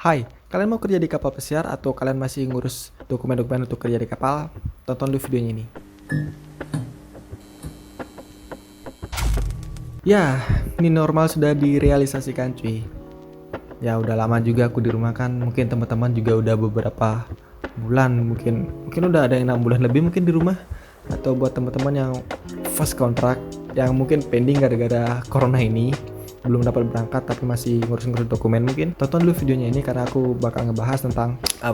Hai, kalian mau kerja di kapal pesiar atau kalian masih ngurus dokumen-dokumen untuk kerja di kapal? Tonton dulu videonya ini. Ya, ini normal sudah direalisasikan cuy. Ya udah lama juga aku di rumah kan, mungkin teman-teman juga udah beberapa bulan, mungkin udah ada yang 6 bulan lebih mungkin di rumah. Atau buat teman-teman yang first contract yang mungkin pending gara-gara corona ini, belum dapat berangkat tapi masih ngurus-ngurus dokumen, mungkin tonton dulu videonya ini karena aku bakal ngebahas tentang hal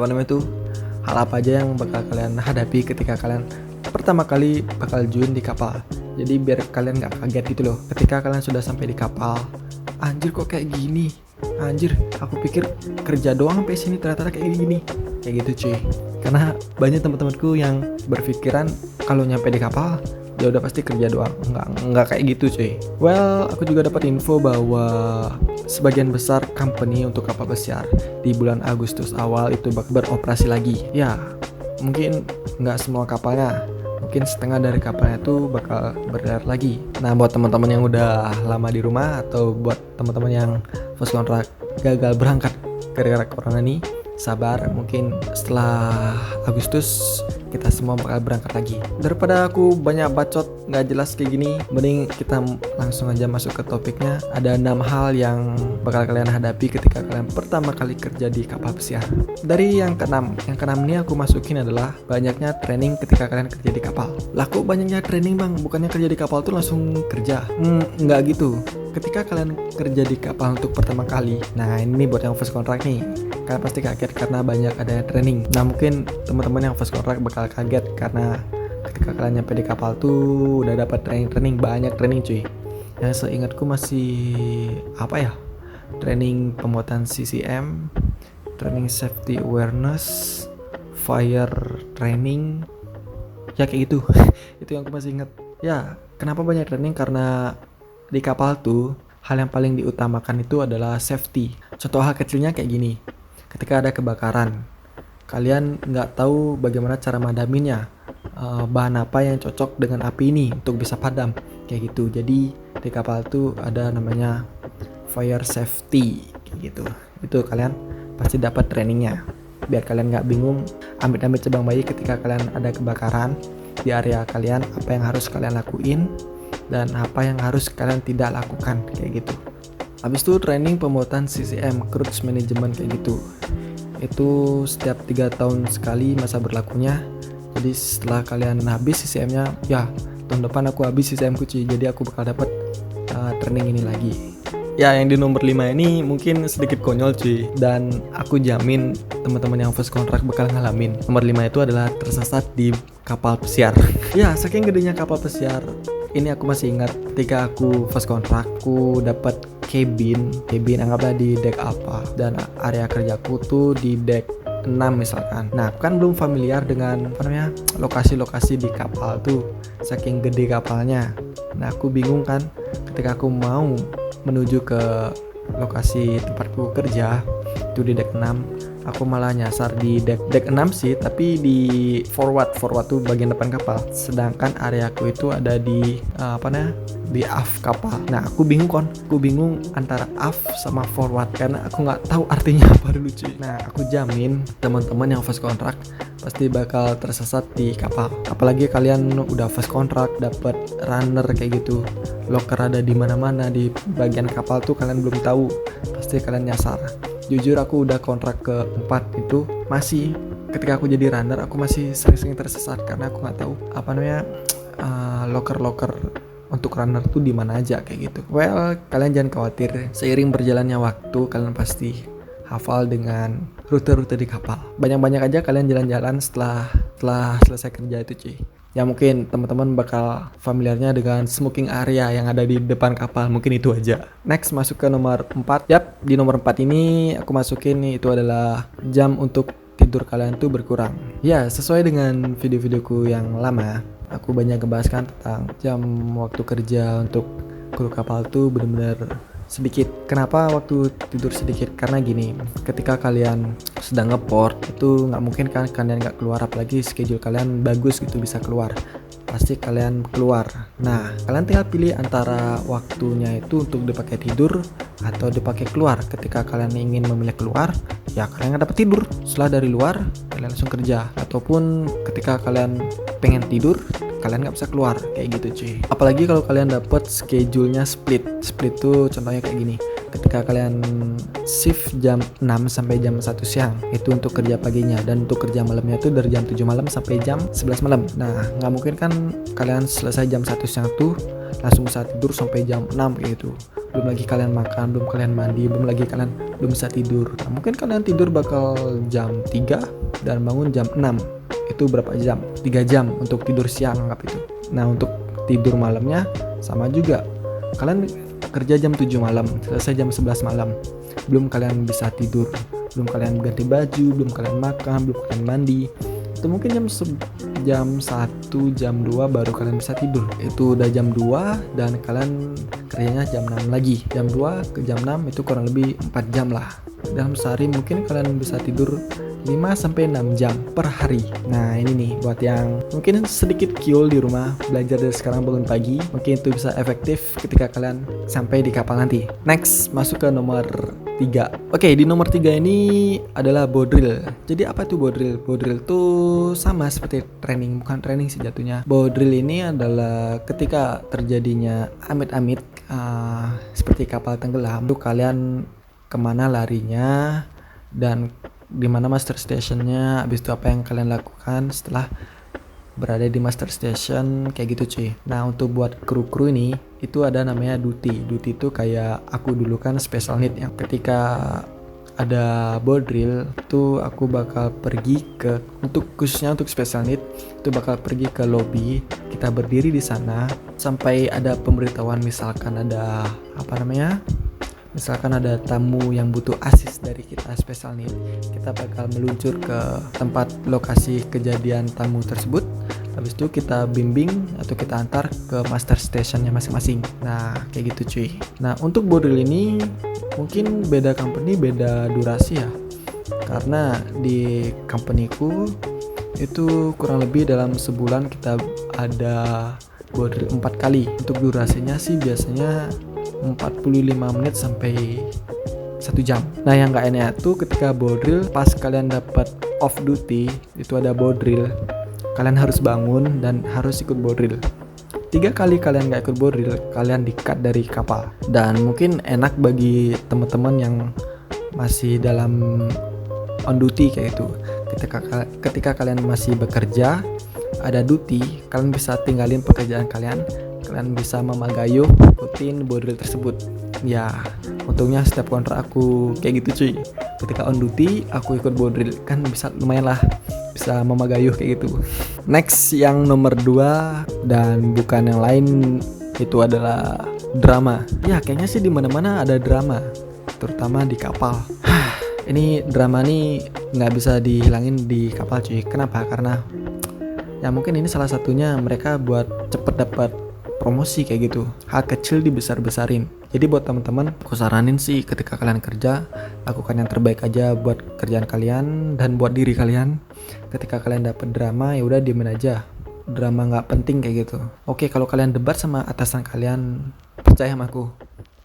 apa aja yang bakal kalian hadapi ketika kalian pertama kali bakal join di kapal. Jadi biar kalian nggak kaget gitu loh ketika kalian sudah sampai di kapal. Anjir kok kayak gini, anjir aku pikir kerja doang sampai sini, ternyata kayak gini, kayak gitu cuy. Karena banyak teman-temanku yang berpikiran kalau nyampe di kapal ya udah pasti kerja doang. Enggak kayak gitu cuy. Well, aku juga dapat info bahwa sebagian besar company untuk kapal pesiar di bulan Agustus awal itu beroperasi lagi. Ya, mungkin nggak semua kapalnya, mungkin setengah dari kapalnya itu bakal berlayar lagi. Nah, buat teman-teman yang udah lama di rumah atau buat teman-teman yang first contract gagal berangkat gara-gara corona nih, sabar, mungkin setelah Agustus kita semua bakal berangkat lagi. Daripada aku banyak bacot nggak jelas kayak gini, mending kita langsung aja masuk ke topiknya. Ada 6 hal yang bakal kalian hadapi ketika kalian pertama kali kerja di kapal pesiar. Dari yang keenam ini aku masukin adalah banyaknya training ketika kalian kerja di kapal. Laku banyaknya training bang, bukannya kerja di kapal tuh langsung kerja. Nggak gitu. Ketika kalian kerja di kapal untuk pertama kali, nah ini buat yang first contract nih, kalian pasti kaget karena banyak ada training. Nah mungkin teman-teman yang first contract bakal kaget karena ketika kalian nyampe di kapal tuh udah dapat training banyak training cuy. Yang seingatku masih training pembuatan CCM, training safety awareness, fire training, ya kayak gitu. Itu yang aku masih ingat. Ya, kenapa banyak training? Karena di kapal tuh hal yang paling diutamakan itu adalah safety. Contoh hal kecilnya kayak gini, ketika ada kebakaran, kalian nggak tahu bagaimana cara madaminnya, bahan apa yang cocok dengan api ini untuk bisa padam, kayak gitu. Jadi di kapal tuh ada namanya fire safety, kayak gitu. Itu kalian pasti dapat trainingnya, biar kalian nggak bingung amit-amit cabang bayi ketika kalian ada kebakaran di area kalian, apa yang harus kalian lakuin dan apa yang harus kalian tidak lakukan, kayak gitu. Habis itu training pembuatan CCM, cruise management, kayak gitu. Itu setiap 3 tahun sekali masa berlakunya. Jadi setelah kalian habis CCM-nya, ya tahun depan aku habis CCM ku cuy, jadi aku bakal dapat training ini lagi. Ya, yang di nomor 5 ini mungkin sedikit konyol cuy, dan aku jamin teman-teman yang first contract bakal ngalamin. Nomor 5 itu adalah tersesat di kapal pesiar. Ya, saking gedenya kapal pesiar, ini aku masih ingat ketika aku first contract, aku dapat cabin anggaplah di deck apa, dan area kerjaku tuh di deck 6 misalkan. Nah, aku kan belum familiar dengan lokasi-lokasi di kapal tuh, saking gede kapalnya. Nah, aku bingung kan ketika aku mau menuju ke lokasi tempatku kerja itu di deck 6, aku malah nyasar di deck 6 sih, tapi di forward tuh bagian depan kapal, sedangkan areaku itu ada di di aft kapal. Nah aku bingung antara aft sama forward karena aku nggak tahu artinya apa dulu cuy. Nah aku jamin teman-teman yang first contract pasti bakal tersesat di kapal, apalagi kalian udah first contract dapat runner kayak gitu, locker ada di mana-mana di bagian kapal tuh kalian belum tahu, pasti kalian nyasar. Jujur aku udah kontrak ke-4 itu, masih ketika aku jadi runner aku masih sering-sering tersesat karena aku nggak tahu locker untuk runner tuh di mana aja, kayak gitu. Well, kalian jangan khawatir, seiring berjalannya waktu kalian pasti hafal dengan rute-rute di kapal. Banyak-banyak aja kalian jalan-jalan setelah selesai kerja itu cuy. Ya mungkin teman-teman bakal familiarnya dengan smoking area yang ada di depan kapal, mungkin itu aja. Next masuk ke nomor 4. Yap, di nomor 4 ini aku masukin nih, itu adalah jam untuk tidur kalian tuh berkurang. Ya, sesuai dengan video-videoku yang lama, aku banyak ngebahaskan tentang jam waktu kerja untuk kru kapal tuh benar-benar sedikit. Kenapa waktu tidur sedikit? Karena gini, ketika kalian sedang ngeport itu nggak mungkin kan kalian nggak keluar, apalagi schedule kalian bagus gitu bisa keluar. pasti kalian keluar. Nah, kalian tinggal pilih antara waktunya itu untuk dipakai tidur atau dipakai keluar. Ketika kalian ingin memilih keluar, ya kalian nggak dapat tidur. Setelah dari luar, kalian langsung kerja. Ataupun ketika kalian pengen tidur, kalian nggak bisa keluar, kayak gitu cuy. Apalagi kalau kalian dapat schedule-nya split. Split tuh contohnya kayak gini. Ketika kalian shift jam 6 sampai jam 1 siang, itu untuk kerja paginya, dan untuk kerja malamnya itu dari jam 7 malam sampai jam 11 malam. Nah, nggak mungkin kan kalian selesai jam 1 siang tuh langsung bisa tidur sampai jam 6 kayak gitu. Belum lagi kalian makan, belum kalian mandi, belum lagi kalian belum bisa tidur. Nah, mungkin kalian tidur bakal jam 3 dan bangun jam 6. Itu berapa jam? 3 jam untuk tidur siang, anggap itu. Nah, untuk tidur malamnya sama juga. Kalian kerja jam 7 malam, selesai jam 11 malam. Belum kalian bisa tidur, belum kalian ganti baju, belum kalian makan, belum kalian mandi. Itu mungkin jam 1, jam 2 baru kalian bisa tidur. Itu udah jam 2 dan kalian kerjanya jam 6 lagi. Jam 2 ke jam 6 itu kurang lebih 4 jam lah. Dalam sehari mungkin kalian bisa tidur 5-6 jam per hari. Nah, ini nih buat yang mungkin sedikit kiul di rumah, belajar dari sekarang bangun pagi, mungkin itu bisa efektif ketika kalian sampai di kapal nanti. Next, masuk ke nomor 3. Oke, di nomor 3 ini adalah boat drill. Jadi apa itu boat drill? Boat drill itu sama seperti training, bukan training sih jatuhnya. Boat drill ini adalah ketika terjadinya amit-amit seperti kapal tenggelam, itu kalian kemana larinya dan di mana master stationnya, habis itu apa yang kalian lakukan setelah berada di master station, kayak gitu cuy. Nah, untuk buat kru-kru ini itu ada namanya duty. Duty itu kayak aku dulu kan special need, yang ketika ada boat drill itu aku bakal pergi ke, untuk khususnya untuk special need itu bakal pergi ke lobby, kita berdiri di sana sampai ada pemberitahuan, misalkan ada misalkan ada tamu yang butuh asis dari kita special need, kita bakal meluncur ke tempat lokasi kejadian tamu tersebut. Habis itu kita bimbing atau kita antar ke master stationnya masing-masing. Nah, kayak gitu cuy. Nah, untuk boat drill ini mungkin beda company, beda durasi ya. Karena di companyku itu kurang lebih dalam sebulan kita ada boat drill 4 kali. Untuk durasinya sih biasanya 45 menit sampai 1 jam. Nah, yang gak enak tuh ketika boat drill, pas kalian dapat off duty, itu ada boat drill, kalian harus bangun dan harus ikut boat drill. 3 kali kalian gak ikut boat drill, kalian di-cut dari kapal. Dan mungkin enak bagi teman-teman yang masih dalam on duty kayak gitu. Ketika kalian masih bekerja, ada duty, kalian bisa tinggalin pekerjaan kalian bisa memagayuh ikutin boat drill tersebut. Ya, untungnya setiap kontrak aku kayak gitu cuy. Ketika on duty aku ikut boat drill, kan bisa lumayan lah, bisa memagayuh kayak gitu. Next, yang nomor 2 dan bukan yang lain, itu adalah drama. Ya, kayaknya sih di mana-mana ada drama, terutama di kapal. Ini drama nih nggak bisa dihilangin di kapal cuy. Kenapa? Karena ya mungkin ini salah satunya mereka buat cepet dapat promosi kayak gitu. Hal kecil dibesar-besarin. Jadi buat teman-teman, aku saranin sih ketika kalian kerja, lakukan yang terbaik aja buat kerjaan kalian dan buat diri kalian. Ketika kalian dapet drama, ya udah diemin aja. Drama nggak penting kayak gitu. Oke, kalau kalian debat sama atasan kalian, percaya sama aku,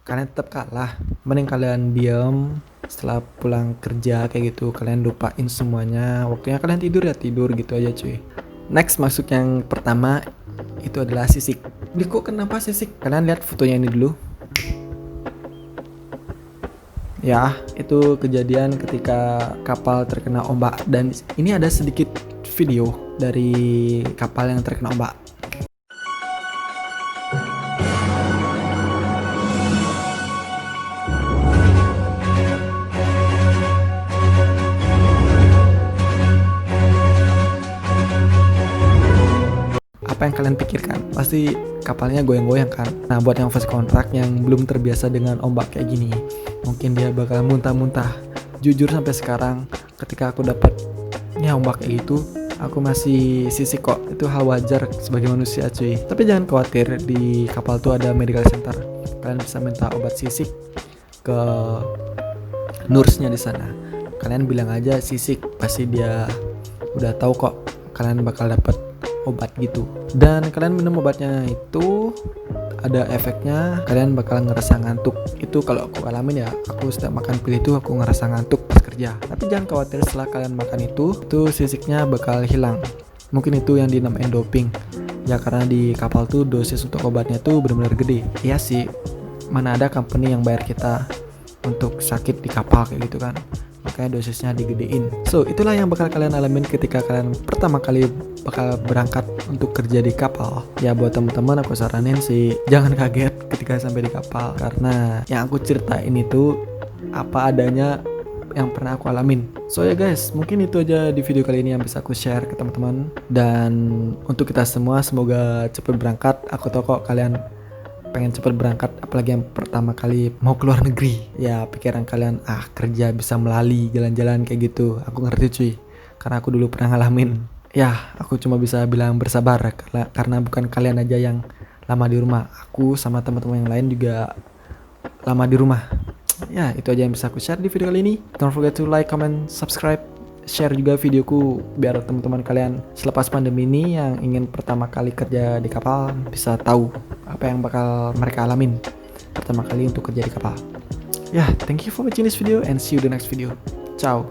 kalian tetap kalah. Mending kalian diam, setelah pulang kerja kayak gitu, kalian lupain semuanya. Waktunya kalian tidur ya tidur gitu aja cuy. Next, masuk yang pertama, itu adalah sisik. Kok kenapa sisik? Kalian lihat fotonya ini dulu. Ya, itu kejadian ketika kapal terkena ombak. Dan ini ada sedikit video dari kapal yang terkena ombak. Apa yang kalian pikirkan? Pasti kapalnya goyang-goyang kan? Nah, buat yang first kontrak yang belum terbiasa dengan ombak kayak gini, mungkin dia bakal muntah-muntah. Jujur sampai sekarang, ketika aku dapat ombak kayak gitu, aku masih sisik kok. Itu hal wajar sebagai manusia cuy. Tapi jangan khawatir, di kapal tuh ada medical center. Kalian bisa minta obat sisik ke nurse-nya di sana. Kalian bilang aja sisik, pasti dia udah tahu kok kalian bakal dapat obat gitu. Dan kalian minum obatnya itu ada efeknya, kalian bakal ngerasa ngantuk. Itu kalau aku alamin ya, aku setiap makan pil itu aku ngerasa ngantuk pas kerja. Tapi jangan khawatir, setelah kalian makan itu sisiknya bakal hilang. Mungkin itu yang dinamain doping ya, karena di kapal tuh dosis untuk obatnya tuh benar-benar gede. Iya sih, mana ada company yang bayar kita untuk sakit di kapal kayak gitu kan, makanya dosisnya digedein. So itulah yang bakal kalian alamin ketika kalian pertama kali bakal berangkat untuk kerja di kapal. Ya buat teman-teman aku saranin sih jangan kaget ketika sampai di kapal, karena yang aku ceritain itu apa adanya yang pernah aku alamin. So ya guys, mungkin itu aja di video kali ini yang bisa aku share ke teman-teman. Dan untuk kita semua semoga cepet berangkat. Aku tahu kok kalian pengen cepet berangkat, apalagi yang pertama kali mau keluar negeri. Ya pikiran kalian kerja bisa melalui jalan-jalan kayak gitu. Aku ngerti cuy, karena aku dulu pernah ngalamin. Ya aku cuma bisa bilang bersabar, karena bukan kalian aja yang lama di rumah. Aku sama teman-teman yang lain juga lama di rumah. Ya itu aja yang bisa aku share di video kali ini. Don't forget to like, comment, subscribe, share juga videoku biar teman-teman kalian selepas pandemi ini yang ingin pertama kali kerja di kapal bisa tahu apa yang bakal mereka alamin pertama kali untuk kerja di kapal. Ya, thank you for watching this video and see you the next video. Ciao.